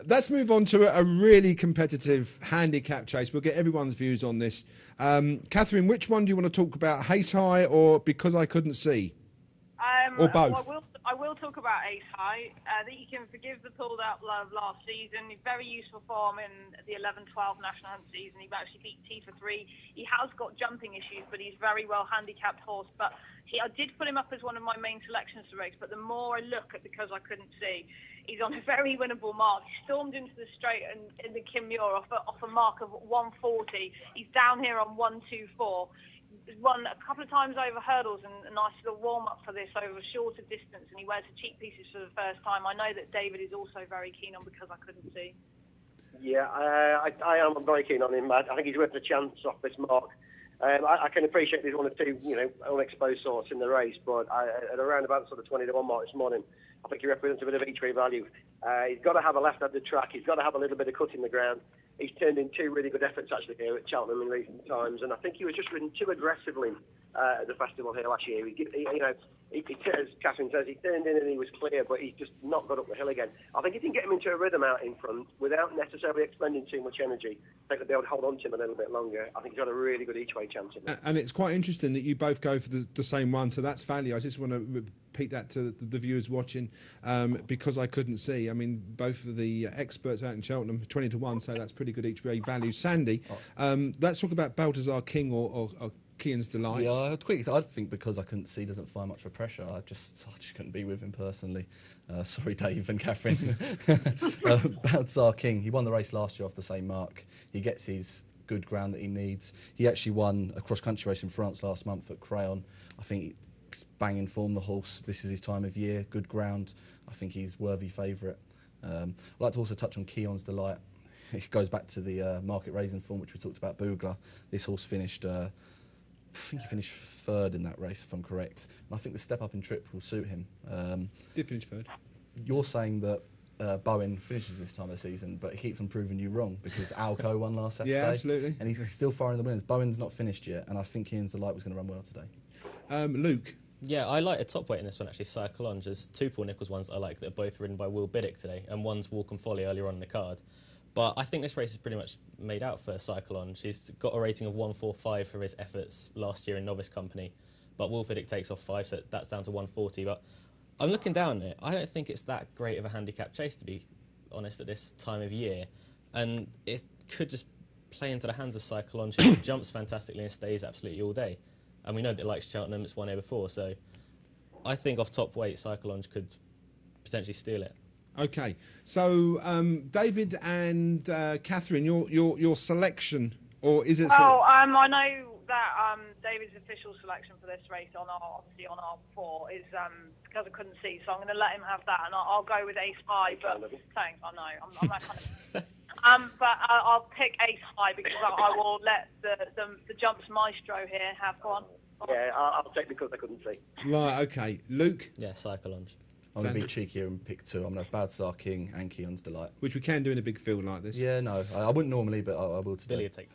Let's move on to a really competitive handicap chase. We'll get everyone's views on this. Catherine, which one do you want to talk about, Ace High or Because I Couldn't See? Or both? Well, I will talk about Ace High. That you can forgive the pulled-out love last season. Very useful form in the 11-12 National Hunt season. He actually beat T for 3. He has got jumping issues, but he's very well handicapped horse. But I did put him up as one of my main selections to race. But the more I look at Because I Couldn't See, he's on a very winnable mark. He stormed into the straight and in the Kim Muir off a mark of 140. He's down here on 124. Run a couple of times over hurdles and a nice little warm-up for this over a shorter distance, and he wears the cheek pieces for the first time. I know that David is also very keen on Because I Couldn't See. Yeah, I am very keen on him. I think he's worth a chance off this mark. I can appreciate there's one or two, unexposed sorts in the race, but at around about sort of 20 to 1 mark this morning, I think he represents a bit of each-way value. He's got to have a left-handed track. He's got to have a little bit of cut in the ground. He's turned in 2 really good efforts actually here at Cheltenham in recent times, and I think he was just ridden too aggressively at the festival here last year. As Catherine says, he turned in and he was clear, but he's just not got up the hill again. I think if you can get him into a rhythm out in front without necessarily expending too much energy, I think they'll be able to hold on to him a little bit longer. I think he's got a really good each-way chance. And it's quite interesting that you both go for the same one, so that's value. I just want to repeat that to the viewers watching, Because I Couldn't See. I mean, both of the experts out in Cheltenham, 20 to 1, so that's pretty good each-way value. Sandy, let's talk about Balthazar King or Kian's Delight. Yeah, I think Because I Couldn't See doesn't find much for pressure. I just couldn't be with him personally. Sorry, Dave and Catherine. Balthazar King, he won the race last year off the same mark. He gets his good ground that he needs. He actually won a cross-country race in France last month at Crayon. I think he's banging form, the horse. This is his time of year, good ground. I think he's worthy favourite. I'd like to also touch on Keon's Delight. It goes back to the market raising form, which we talked about, Boogler. This horse finished... I think he finished 3rd in that race, if I'm correct. And I think the step up in trip will suit him. Did finish 3rd. You're saying that Bowen finishes this time of the season, but he keeps on proving you wrong because Alco won last Saturday. Yeah, absolutely. And he's still firing the winners. Bowen's not finished yet, and I think Ian's Delight was going to run well today. Luke? Yeah, I like a top weight in this one, actually, Cyclonge. There's 2 Paul Nicholls ones I like that are both ridden by Will Biddick today, and one's Walk and Folly earlier on in the card. But I think this race is pretty much made out for Cyclonge. He's got a rating of 145 for his efforts last year in novice company, but Will Piddick takes off 5, so that's down to 140. But I'm looking down it. I don't think it's that great of a handicap chase, to be honest, at this time of year. And it could just play into the hands of Cyclonge, who jumps fantastically and stays absolutely all day. And we know that it likes Cheltenham, it's won here before, so I think off top weight, Cyclonge could potentially steal it. Okay, so David and Catherine, your selection, or is it? I know that David's official selection for this race on our 4 is Because I Couldn't See, so I'm going to let him have that, and I'll go with Ace High. But thanks, I know I'm that kind of. But I'll pick Ace High because I will let the jumps maestro here have one. Yeah, I'll take Because I Couldn't See. Right, okay, Luke. Yeah, Cyclonge. I'm going to be cheeky here and pick 2. I'm going to have Balthazar King and Keon's Delight. Which we can do in a big field like this. Yeah, no, I wouldn't normally, but I will today. Billy will take.